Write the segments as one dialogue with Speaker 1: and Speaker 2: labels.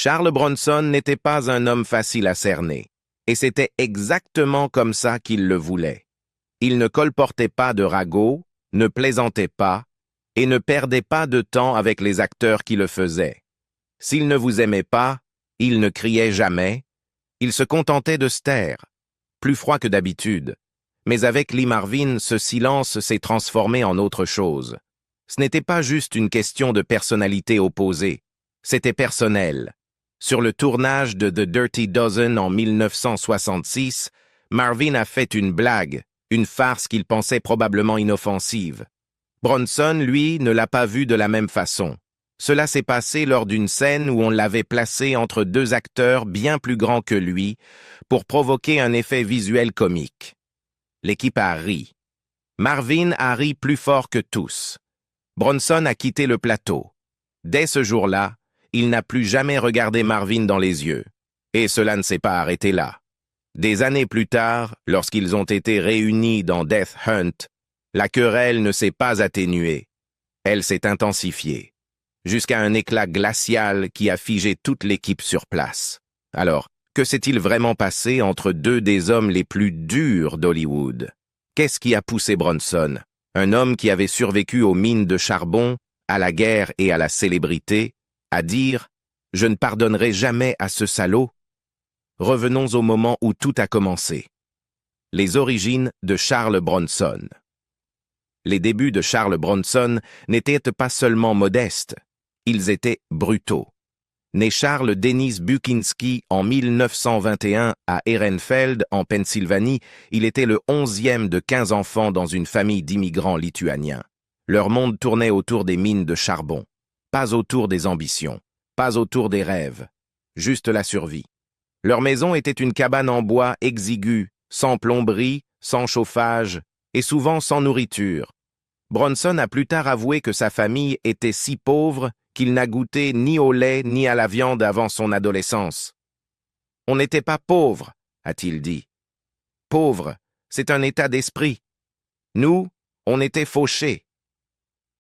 Speaker 1: Charles Bronson n'était pas un homme facile à cerner, et c'était exactement comme ça qu'il le voulait. Il ne colportait pas de ragots, ne plaisantait pas, et ne perdait pas de temps avec les acteurs qui le faisaient. S'il ne vous aimait pas, il ne criait jamais, il se contentait de se taire, plus froid que d'habitude. Mais avec Lee Marvin, ce silence s'est transformé en autre chose. Ce n'était pas juste une question de personnalité opposée, c'était personnel. Sur le tournage de The Dirty Dozen en 1966, Marvin a fait une blague, une farce qu'il pensait probablement inoffensive. Bronson, lui, ne l'a pas vue de la même façon. Cela s'est passé lors d'une scène où on l'avait placé entre deux acteurs bien plus grands que lui pour provoquer un effet visuel comique. L'équipe a ri. Marvin a ri plus fort que tous. Bronson a quitté le plateau. Dès ce jour-là, il n'a plus jamais regardé Marvin dans les yeux. Et cela ne s'est pas arrêté là. Des années plus tard, lorsqu'ils ont été réunis dans Death Hunt, la querelle ne s'est pas atténuée. Elle s'est intensifiée, jusqu'à un éclat glacial qui a figé toute l'équipe sur place. Alors, que s'est-il vraiment passé entre deux des hommes les plus durs d'Hollywood? Qu'est-ce qui a poussé Bronson, un homme qui avait survécu aux mines de charbon, à la guerre et à la célébrité, à dire « Je ne pardonnerai jamais à ce salaud ». Revenons au moment où tout a commencé. Les origines de Charles Bronson. Les débuts de Charles Bronson n'étaient pas seulement modestes, ils étaient brutaux. Né Charles Dennis Bukinski en 1921 à Ehrenfeld, en Pennsylvanie, il était le 11e de 15 enfants dans une famille d'immigrants lituaniens. Leur monde tournait autour des mines de charbon, pas autour des ambitions, pas autour des rêves, juste la survie. Leur maison était une cabane en bois exiguë, sans plomberie, sans chauffage et souvent sans nourriture. Bronson a plus tard avoué que sa famille était si pauvre qu'il n'a goûté ni au lait ni à la viande avant son adolescence. « On n'était pas pauvre, a-t-il dit. Pauvre, c'est un état d'esprit. Nous, on était fauchés. »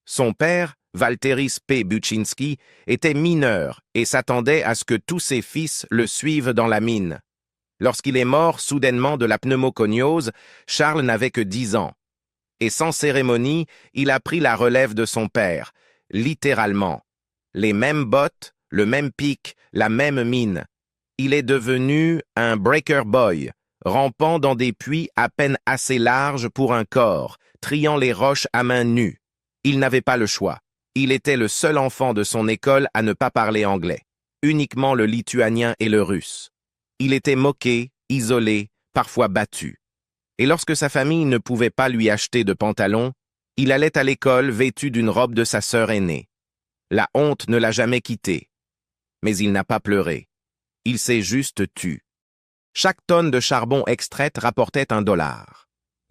Speaker 1: Son père, Walteris P. Buczynski, était mineur et s'attendait à ce que tous ses fils le suivent dans la mine. Lorsqu'il est mort soudainement de la pneumoconiose, Charles n'avait que 10 ans. Et sans cérémonie, il a pris la relève de son père, littéralement. Les mêmes bottes, le même pic, la même mine. Il est devenu un breaker boy, rampant dans des puits à peine assez larges pour un corps, triant les roches à main nue. Il n'avait pas le choix. Il était le seul enfant de son école à ne pas parler anglais, uniquement le lituanien et le russe. Il était moqué, isolé, parfois battu. Et lorsque sa famille ne pouvait pas lui acheter de pantalon, il allait à l'école vêtu d'une robe de sa sœur aînée. La honte ne l'a jamais quitté. Mais il n'a pas pleuré. Il s'est juste tu. Chaque tonne de charbon extraite rapportait $1.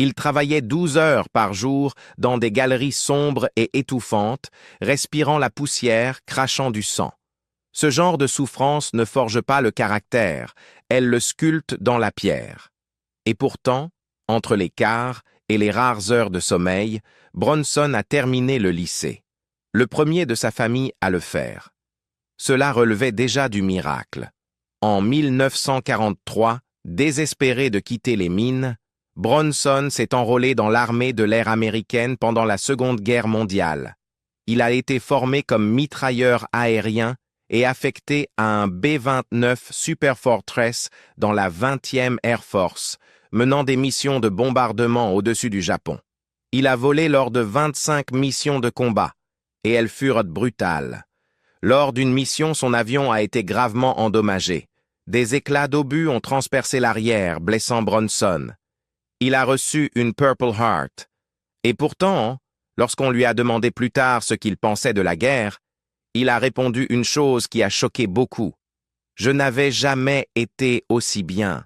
Speaker 1: Il travaillait 12 heures par jour dans des galeries sombres et étouffantes, respirant la poussière, crachant du sang. Ce genre de souffrance ne forge pas le caractère, elle le sculpte dans la pierre. Et pourtant, entre les quarts et les rares heures de sommeil, Bronson a terminé le lycée. Le premier de sa famille à le faire. Cela relevait déjà du miracle. En 1943, désespéré de quitter les mines, Bronson s'est enrôlé dans l'armée de l'air américaine pendant la Seconde Guerre mondiale. Il a été formé comme mitrailleur aérien et affecté à un B-29 Super Fortress dans la 20e Air Force, menant des missions de bombardement au-dessus du Japon. Il a volé lors de 25 missions de combat, et elles furent brutales. Lors d'une mission, son avion a été gravement endommagé. Des éclats d'obus ont transpercé l'arrière, blessant Bronson. Il a reçu une Purple Heart. Et pourtant, lorsqu'on lui a demandé plus tard ce qu'il pensait de la guerre, il a répondu une chose qui a choqué beaucoup. « Je n'avais jamais été aussi bien.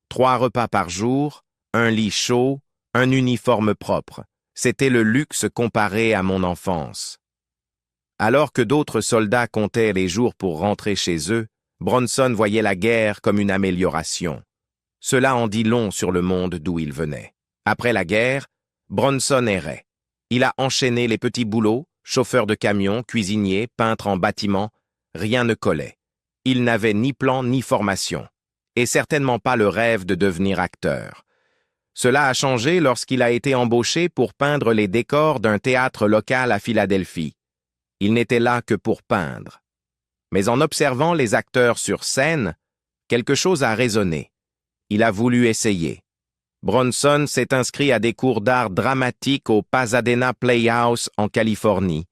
Speaker 1: 3 repas par jour, un lit chaud, un uniforme propre. C'était le luxe comparé à mon enfance. » Alors que d'autres soldats comptaient les jours pour rentrer chez eux, Bronson voyait la guerre comme une amélioration. Cela en dit long sur le monde d'où il venait. Après la guerre, Bronson errait. Il a enchaîné les petits boulots, chauffeur de camion, cuisinier, peintre en bâtiment, rien ne collait. Il n'avait ni plan ni formation, et certainement pas le rêve de devenir acteur. Cela a changé lorsqu'il a été embauché pour peindre les décors d'un théâtre local à Philadelphie. Il n'était là que pour peindre. Mais en observant les acteurs sur scène, quelque chose a résonné. Il a voulu essayer. Bronson s'est inscrit à des cours d'art dramatique au Pasadena Playhouse en Californie,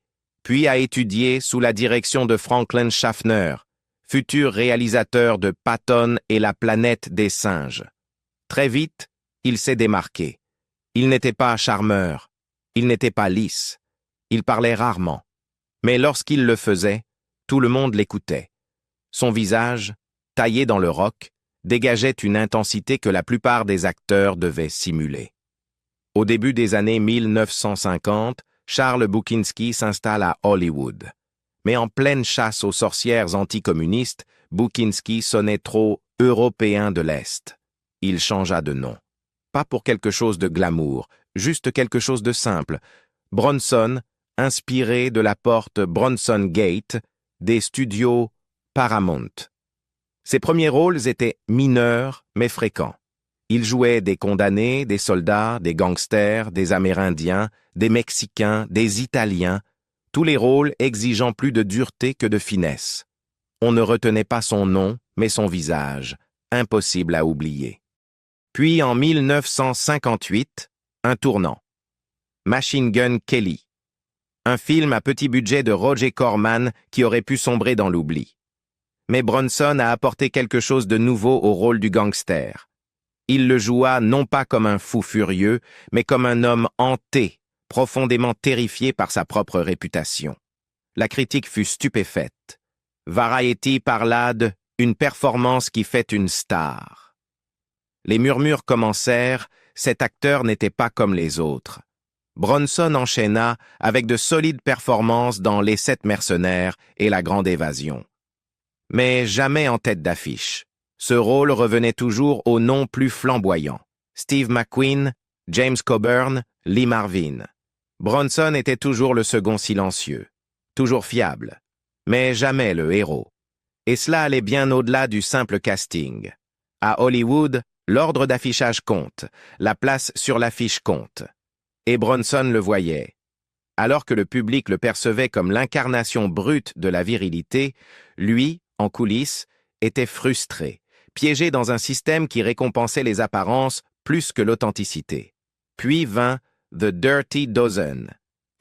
Speaker 1: puis a étudié sous la direction de Franklin Schaffner, futur réalisateur de Patton et la planète des singes. Très vite, il s'est démarqué. Il n'était pas charmeur, il n'était pas lisse, il parlait rarement. Mais lorsqu'il le faisait, tout le monde l'écoutait. Son visage, taillé dans le roc, dégageait une intensité que la plupart des acteurs devaient simuler. Au début des années 1950, Charles Bukowski s'installe à Hollywood. Mais en pleine chasse aux sorcières anticommunistes, Bukowski sonnait trop européen de l'Est. Il changea de nom. Pas pour quelque chose de glamour, juste quelque chose de simple. Bronson, inspiré de la porte Bronson Gate des studios Paramount. Ses premiers rôles étaient mineurs mais fréquents. Il jouait des condamnés, des soldats, des gangsters, des Amérindiens, des Mexicains, des Italiens, tous les rôles exigeant plus de dureté que de finesse. On ne retenait pas son nom, mais son visage, impossible à oublier. Puis en 1958, un tournant. Machine Gun Kelly. Un film à petit budget de Roger Corman qui aurait pu sombrer dans l'oubli. Mais Bronson a apporté quelque chose de nouveau au rôle du gangster. Il le joua non pas comme un fou furieux, mais comme un homme hanté, profondément terrifié par sa propre réputation. La critique fut stupéfaite. Variety parla d'« une performance qui fait une star ». Les murmures commencèrent, cet acteur n'était pas comme les autres. Bronson enchaîna avec de solides performances dans Les Sept mercenaires et La Grande Évasion. Mais jamais en tête d'affiche. Ce rôle revenait toujours aux noms plus flamboyants. Steve McQueen, James Coburn, Lee Marvin. Bronson était toujours le second silencieux, toujours fiable, mais jamais le héros. Et cela allait bien au-delà du simple casting. À Hollywood, l'ordre d'affichage compte, la place sur l'affiche compte. Et Bronson le voyait. Alors que le public le percevait comme l'incarnation brute de la virilité, lui, en coulisses, était frustré, piégé dans un système qui récompensait les apparences plus que l'authenticité. Puis vint The Dirty Dozen,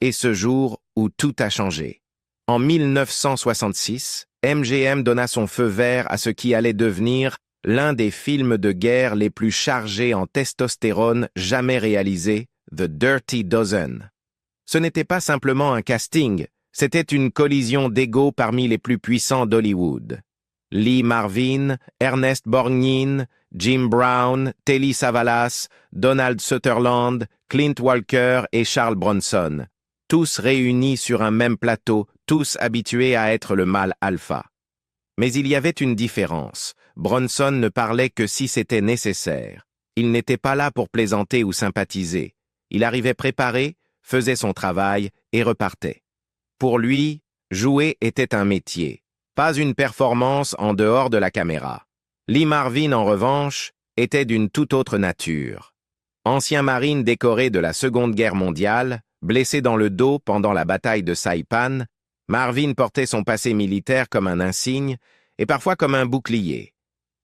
Speaker 1: et ce jour où tout a changé. En 1966, MGM donna son feu vert à ce qui allait devenir l'un des films de guerre les plus chargés en testostérone jamais réalisés, The Dirty Dozen. Ce n'était pas simplement un casting, c'était une collision d'égos parmi les plus puissants d'Hollywood. Lee Marvin, Ernest Borgnine, Jim Brown, Telly Savalas, Donald Sutherland, Clint Walker et Charles Bronson, tous réunis sur un même plateau, tous habitués à être le mâle alpha. Mais il y avait une différence. Bronson ne parlait que si c'était nécessaire. Il n'était pas là pour plaisanter ou sympathiser. Il arrivait préparé, faisait son travail et repartait. Pour lui, jouer était un métier, pas une performance en dehors de la caméra. Lee Marvin, en revanche, était d'une toute autre nature. Ancien marine décoré de la Seconde Guerre mondiale, blessé dans le dos pendant la bataille de Saipan, Marvin portait son passé militaire comme un insigne et parfois comme un bouclier.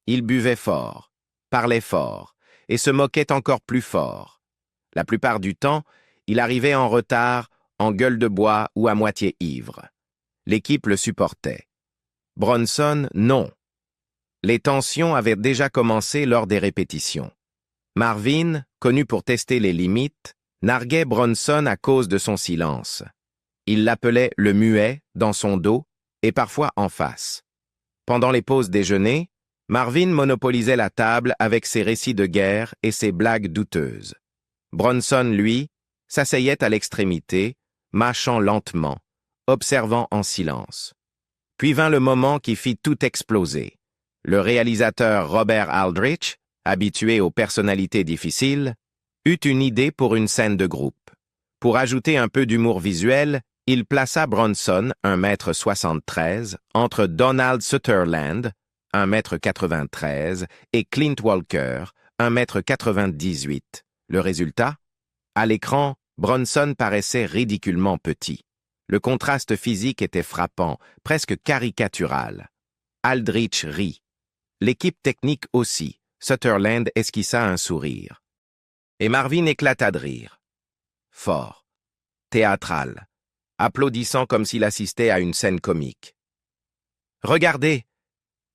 Speaker 1: Il buvait fort, parlait fort et se moquait encore plus fort. La plupart du temps, il arrivait en retard, en gueule de bois ou à moitié ivre. L'équipe le supportait. Bronson, non. Les tensions avaient déjà commencé lors des répétitions. Marvin, connu pour tester les limites, narguait Bronson à cause de son silence. Il l'appelait le muet dans son dos et parfois en face. Pendant les pauses déjeuner, Marvin monopolisait la table avec ses récits de guerre et ses blagues douteuses. Bronson, lui, s'asseyait à l'extrémité, mâchant lentement, observant en silence. Puis vint le moment qui fit tout exploser. Le réalisateur Robert Aldrich, habitué aux personnalités difficiles, eut une idée pour une scène de groupe. Pour ajouter un peu d'humour visuel, Il plaça Bronson, 1,73 m, entre Donald Sutherland, 1,93 m, et Clint Walker, 1,98 m. Le résultat? À l'écran, Bronson paraissait ridiculement petit. Le contraste physique était frappant, presque caricatural. Aldrich rit. L'équipe technique aussi. Sutherland esquissa un sourire. Et Marvin éclata de rire. Fort. Théâtral. Applaudissant comme s'il assistait à une scène comique. « Regardez,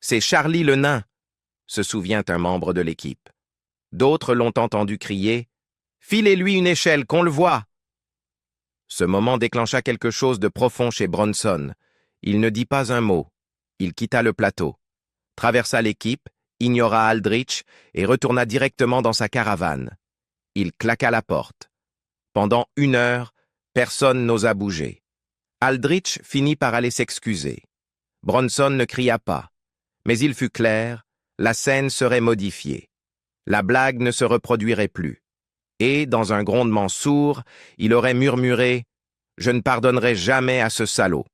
Speaker 1: c'est Charlie le nain !» se souvient un membre de l'équipe. D'autres l'ont entendu crier « Filez-lui une échelle, qu'on le voie !» Ce moment déclencha quelque chose de profond chez Bronson. Il ne dit pas un mot. Il quitta le plateau, traversa l'équipe, ignora Aldrich et retourna directement dans sa caravane. Il claqua la porte. Pendant 1 heure, personne n'osa bouger. Aldrich finit par aller s'excuser. Bronson ne cria pas, mais il fut clair, la scène serait modifiée. La blague ne se reproduirait plus. Et, dans un grondement sourd, il aurait murmuré « Je ne pardonnerai jamais à ce salaud ».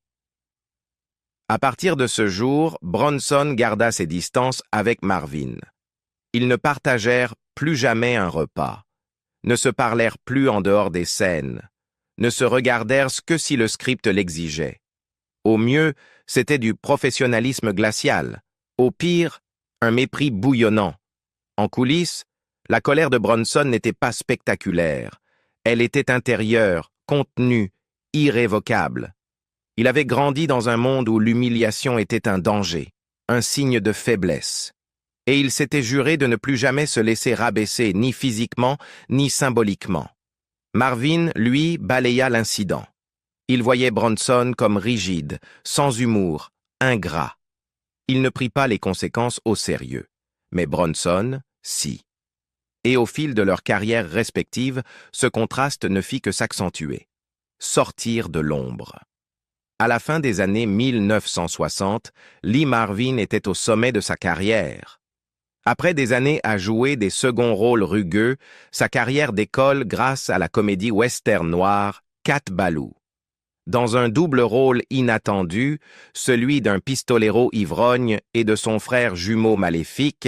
Speaker 1: À partir de ce jour, Bronson garda ses distances avec Marvin. Ils ne partagèrent plus jamais un repas, ne se parlèrent plus en dehors des scènes, ne se regardèrent que si le script l'exigeait. Au mieux, c'était du professionnalisme glacial. Au pire, un mépris bouillonnant. En coulisses, la colère de Bronson n'était pas spectaculaire. Elle était intérieure, contenue, irrévocable. Il avait grandi dans un monde où l'humiliation était un danger, un signe de faiblesse. Et il s'était juré de ne plus jamais se laisser rabaisser, ni physiquement, ni symboliquement. Marvin, lui, balaya l'incident. Il voyait Bronson comme rigide, sans humour, ingrat. Il ne prit pas les conséquences au sérieux. Mais Bronson, si. Et au fil de leurs carrières respectives, ce contraste ne fit que s'accentuer. Sortir de l'ombre. À la fin des années 1960, Lee Marvin était au sommet de sa carrière. Après des années à jouer des seconds rôles rugueux, sa carrière décolle grâce à la comédie western noire Cat Ballou. Dans un double rôle inattendu, celui d'un pistolero ivrogne et de son frère jumeau maléfique,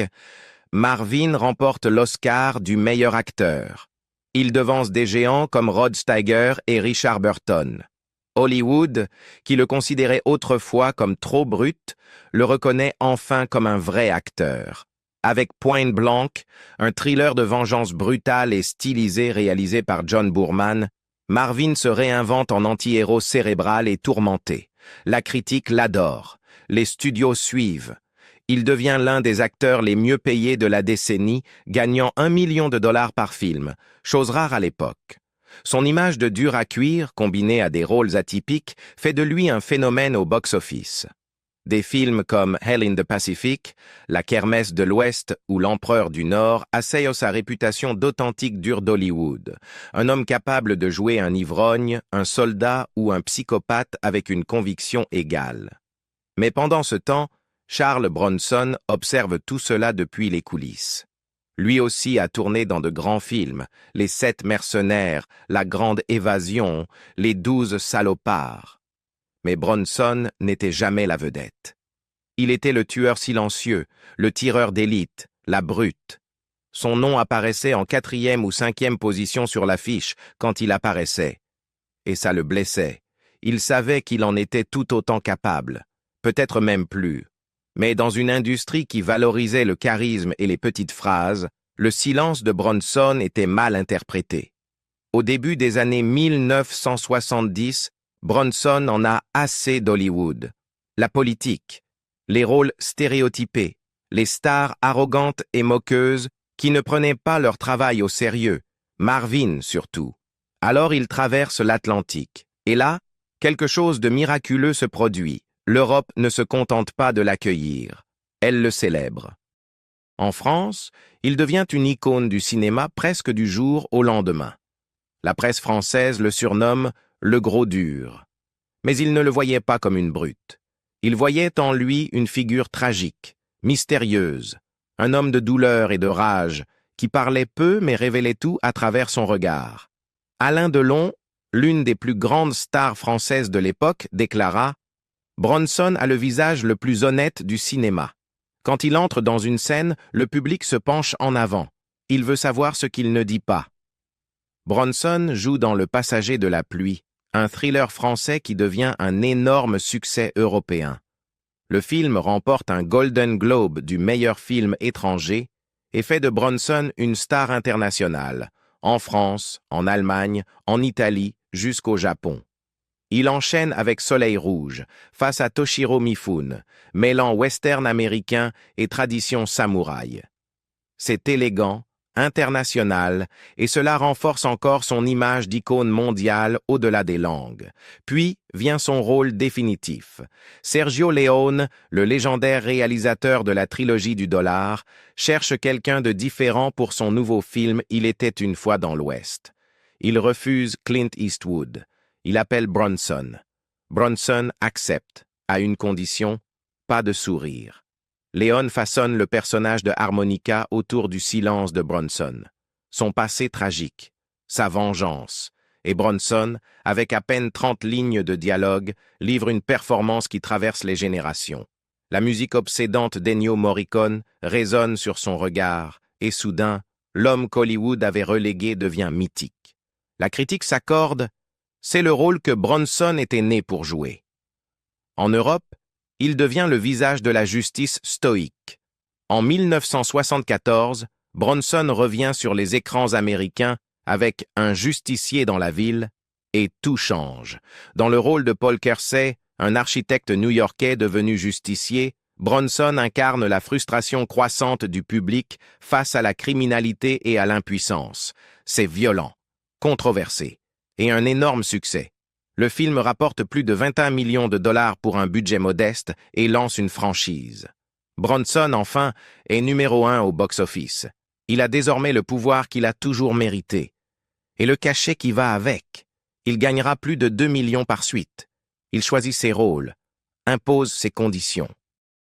Speaker 1: Marvin remporte l'Oscar du meilleur acteur. Il devance des géants comme Rod Steiger et Richard Burton. Hollywood, qui le considérait autrefois comme trop brut, le reconnaît enfin comme un vrai acteur. Avec Point Blank, un thriller de vengeance brutale et stylisé réalisé par John Boorman, Marvin se réinvente en anti-héros cérébral et tourmenté. La critique l'adore. Les studios suivent. Il devient l'un des acteurs les mieux payés de la décennie, gagnant $1 million par film, chose rare à l'époque. Son image de dur à cuire, combinée à des rôles atypiques, fait de lui un phénomène au box-office. Des films comme Hell in the Pacific, La Kermesse de l'Ouest ou L'Empereur du Nord assaillent sa réputation d'authentique dur d'Hollywood, un homme capable de jouer un ivrogne, un soldat ou un psychopathe avec une conviction égale. Mais pendant ce temps, Charles Bronson observe tout cela depuis les coulisses. Lui aussi a tourné dans de grands films, Les 7 mercenaires, La Grande Évasion, Les 12 salopards. Mais Bronson n'était jamais la vedette. Il était le tueur silencieux, le tireur d'élite, la brute. Son nom apparaissait en 4e ou 5e position sur l'affiche quand il apparaissait. Et ça le blessait. Il savait qu'il en était tout autant capable, peut-être même plus. Mais dans une industrie qui valorisait le charisme et les petites phrases, le silence de Bronson était mal interprété. Au début des années 1970, Bronson en a assez d'Hollywood. La politique, les rôles stéréotypés, les stars arrogantes et moqueuses qui ne prenaient pas leur travail au sérieux, Marvin surtout. Alors il traverse l'Atlantique. Et là, quelque chose de miraculeux se produit. L'Europe ne se contente pas de l'accueillir. Elle le célèbre. En France, il devient une icône du cinéma presque du jour au lendemain. La presse française le surnomme « le gros dur ». Mais il ne le voyait pas comme une brute. Il voyait en lui une figure tragique, mystérieuse, un homme de douleur et de rage, qui parlait peu mais révélait tout à travers son regard. Alain Delon, l'une des plus grandes stars françaises de l'époque, déclara « Bronson a le visage le plus honnête du cinéma. Quand il entre dans une scène, le public se penche en avant. Il veut savoir ce qu'il ne dit pas. » Bronson joue dans Le Passager de la pluie, un thriller français qui devient un énorme succès européen. Le film remporte un Golden Globe du meilleur film étranger et fait de Bronson une star internationale, en France, en Allemagne, en Italie, jusqu'au Japon. Il enchaîne avec Soleil Rouge, face à Toshiro Mifune, mêlant western américain et tradition samouraï. C'est élégant, international, et cela renforce encore son image d'icône mondiale au-delà des langues. Puis vient son rôle définitif. Sergio Leone, le légendaire réalisateur de la trilogie du dollar, cherche quelqu'un de différent pour son nouveau film Il était une fois dans l'Ouest. Il refuse Clint Eastwood. Il appelle Bronson. Bronson accepte, à une condition, pas de sourire. Leone façonne le personnage de harmonica autour du silence de Bronson, son passé tragique, sa vengeance, et Bronson, avec à peine 30 lignes de dialogue, livre une performance qui traverse les générations. La musique obsédante d'Ennio Morricone résonne sur son regard, et soudain, l'homme qu'Hollywood avait relégué devient mythique. La critique s'accorde, c'est le rôle que Bronson était né pour jouer. En Europe, il devient le visage de la justice stoïque. En 1974, Bronson revient sur les écrans américains avec Un justicier dans la ville, et tout change. Dans le rôle de Paul Kersey, un architecte new-yorkais devenu justicier, Bronson incarne la frustration croissante du public face à la criminalité et à l'impuissance. C'est violent, controversé, et un énorme succès. Le film rapporte plus de 21 millions de dollars pour un budget modeste et lance une franchise. Bronson, enfin, est numéro 1 au box-office. Il a désormais le pouvoir qu'il a toujours mérité. Et le cachet qui va avec. Il gagnera plus de 2 millions par suite. Il choisit ses rôles, impose ses conditions.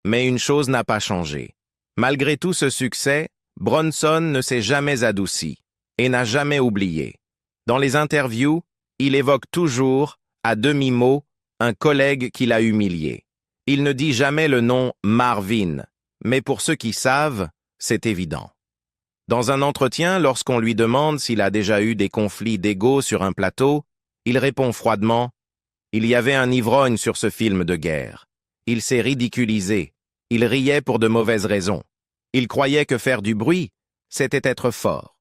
Speaker 1: Mais une chose n'a pas changé. Malgré tout ce succès, Bronson ne s'est jamais adouci et n'a jamais oublié. Dans les interviews, il évoque toujours, à demi-mot, un collègue qui l'a humilié. Il ne dit jamais le nom Marvin, mais pour ceux qui savent, c'est évident. Dans un entretien, lorsqu'on lui demande s'il a déjà eu des conflits d'ego sur un plateau, il répond froidement « Il y avait un ivrogne sur ce film de guerre. Il s'est ridiculisé. Il riait pour de mauvaises raisons. Il croyait que faire du bruit, c'était être fort. »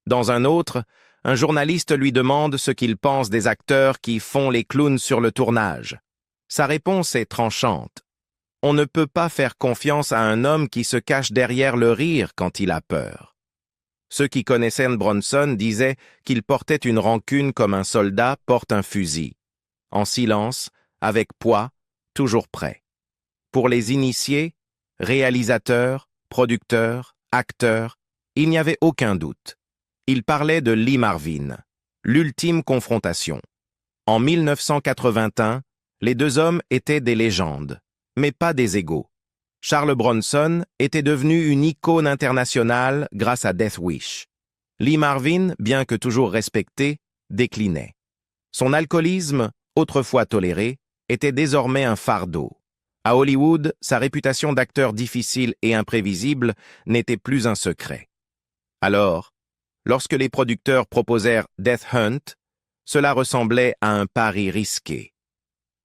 Speaker 1: Dans un autre, un journaliste lui demande ce qu'il pense des acteurs qui font les clowns sur le tournage. Sa réponse est tranchante. On ne peut pas faire confiance à un homme qui se cache derrière le rire quand il a peur. Ceux qui connaissaient Bronson disaient qu'il portait une rancune comme un soldat porte un fusil. En silence, avec poids, toujours prêt. Pour les initiés, réalisateurs, producteurs, acteurs, il n'y avait aucun doute. Il parlait de Lee Marvin, l'ultime confrontation. En 1981, les deux hommes étaient des légendes, mais pas des égaux. Charles Bronson était devenu une icône internationale grâce à Death Wish. Lee Marvin, bien que toujours respecté, déclinait. Son alcoolisme, autrefois toléré, était désormais un fardeau. À Hollywood, sa réputation d'acteur difficile et imprévisible n'était plus un secret. Alors, lorsque les producteurs proposèrent Death Hunt, cela ressemblait à un pari risqué.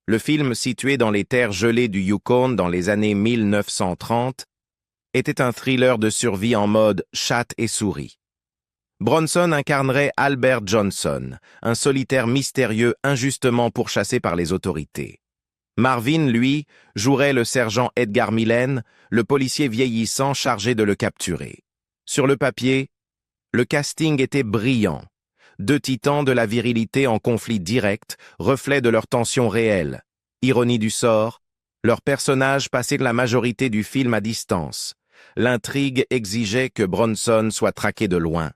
Speaker 1: Le film, situé dans les terres gelées du Yukon dans les années 1930, était un thriller de survie en mode chatte et souris. Bronson incarnerait Albert Johnson, un solitaire mystérieux injustement pourchassé par les autorités. Marvin, lui, jouerait le sergent Edgar Millen, le policier vieillissant chargé de le capturer. Sur le papier, le casting était brillant. Deux titans de la virilité en conflit direct, reflet de leur tension réelle. Ironie du sort, leurs personnages passaient la majorité du film à distance. L'intrigue exigeait que Bronson soit traqué de loin.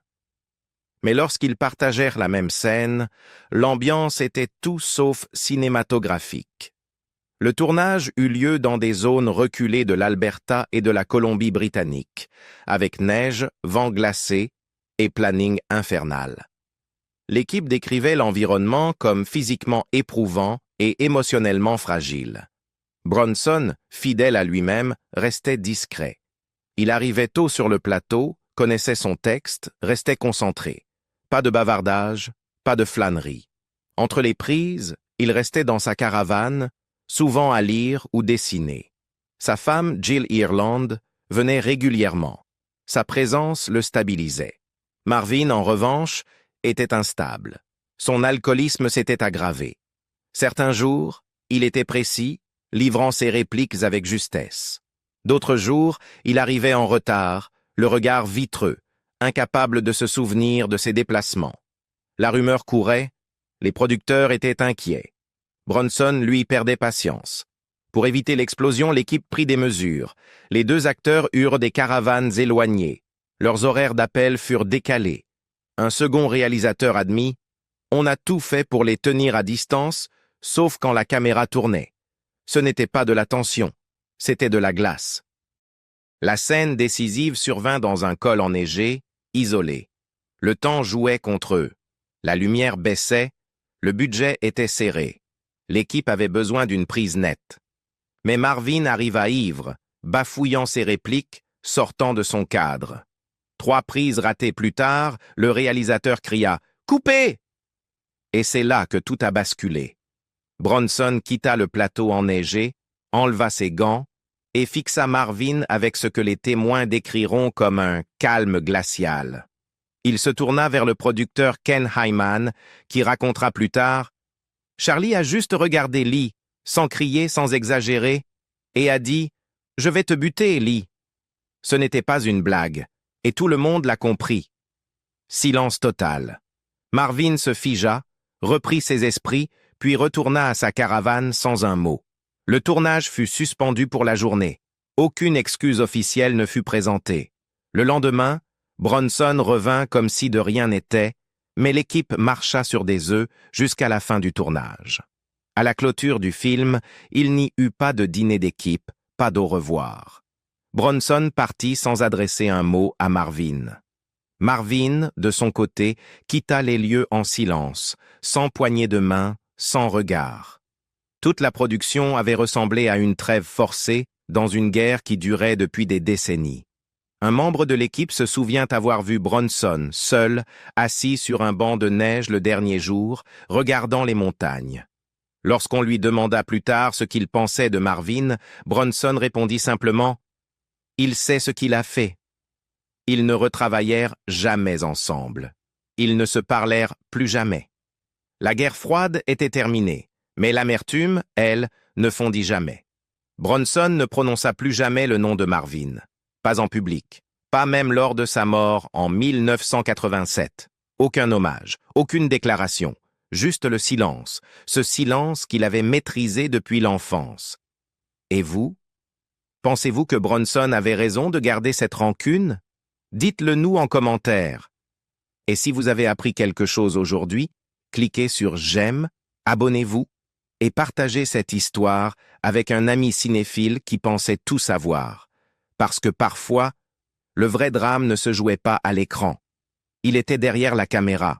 Speaker 1: Mais lorsqu'ils partagèrent la même scène, l'ambiance était tout sauf cinématographique. Le tournage eut lieu dans des zones reculées de l'Alberta et de la Colombie-Britannique, avec neige, vent glacé et planning infernal. l'équipe décrivait l'environnement comme physiquement éprouvant et émotionnellement fragile. Bronson, fidèle à lui-même, restait discret. Il arrivait tôt sur le plateau, connaissait son texte, restait concentré. Pas de bavardage, pas de flânerie. Entre les prises, il restait dans sa caravane, souvent à lire ou dessiner. Sa femme, Jill Ireland, venait régulièrement. Sa présence le stabilisait. Marvin, en revanche, était instable. Son alcoolisme s'était aggravé. Certains jours, il était précis, livrant ses répliques avec justesse. D'autres jours, il arrivait en retard, le regard vitreux, incapable de se souvenir de ses déplacements. La rumeur courait, les producteurs étaient inquiets. Bronson, lui, perdait patience. Pour éviter l'explosion, l'équipe prit des mesures. Les deux acteurs eurent des caravanes éloignées. Leurs horaires d'appel furent décalés. Un second réalisateur admit « On a tout fait pour les tenir à distance, sauf quand la caméra tournait. Ce n'était pas de la tension, c'était de la glace. » La scène décisive survint dans un col enneigé, isolé. Le temps jouait contre eux. La lumière baissait, le budget était serré. L'équipe avait besoin d'une prise nette. Mais Marvin arriva ivre, bafouillant ses répliques, sortant de son cadre. 3 prises ratées plus tard, le réalisateur cria « Coupez !» Et c'est là que tout a basculé. Bronson quitta le plateau enneigé, enleva ses gants et fixa Marvin avec ce que les témoins décriront comme un calme glacial. Il se tourna vers le producteur Ken Hyman, qui racontera plus tard « Charlie a juste regardé Lee, sans crier, sans exagérer, et a dit « Je vais te buter, Lee !» Ce n'était pas une blague, et tout le monde l'a compris. Silence total. Marvin se figea, reprit ses esprits, puis retourna à sa caravane sans un mot. Le tournage fut suspendu pour la journée. Aucune excuse officielle ne fut présentée. Le lendemain, Bronson revint comme si de rien n'était, mais l'équipe marcha sur des œufs jusqu'à la fin du tournage. À la clôture du film, il n'y eut pas de dîner d'équipe, pas d'au revoir. Bronson partit sans adresser un mot à Marvin. Marvin, de son côté, quitta les lieux en silence, sans poignée de main, sans regard. Toute la production avait ressemblé à une trêve forcée dans une guerre qui durait depuis des décennies. Un membre de l'équipe se souvient avoir vu Bronson, seul, assis sur un banc de neige le dernier jour, regardant les montagnes. Lorsqu'on lui demanda plus tard ce qu'il pensait de Marvin, Bronson répondit simplement « Il sait ce qu'il a fait ». Ils ne retravaillèrent jamais ensemble. Ils ne se parlèrent plus jamais. La guerre froide était terminée, mais l'amertume, elle, ne fondit jamais. Bronson ne prononça plus jamais le nom de Marvin. Pas en public, pas même lors de sa mort en 1987. Aucun hommage, aucune déclaration, juste le silence, ce silence qu'il avait maîtrisé depuis l'enfance. Et vous? Pensez-vous que Bronson avait raison de garder cette rancune? Dites-le nous en commentaire. Et si vous avez appris quelque chose aujourd'hui, cliquez sur j'aime, abonnez-vous et partagez cette histoire avec un ami cinéphile qui pensait tout savoir. Parce que parfois, le vrai drame ne se jouait pas à l'écran. Il était derrière la caméra,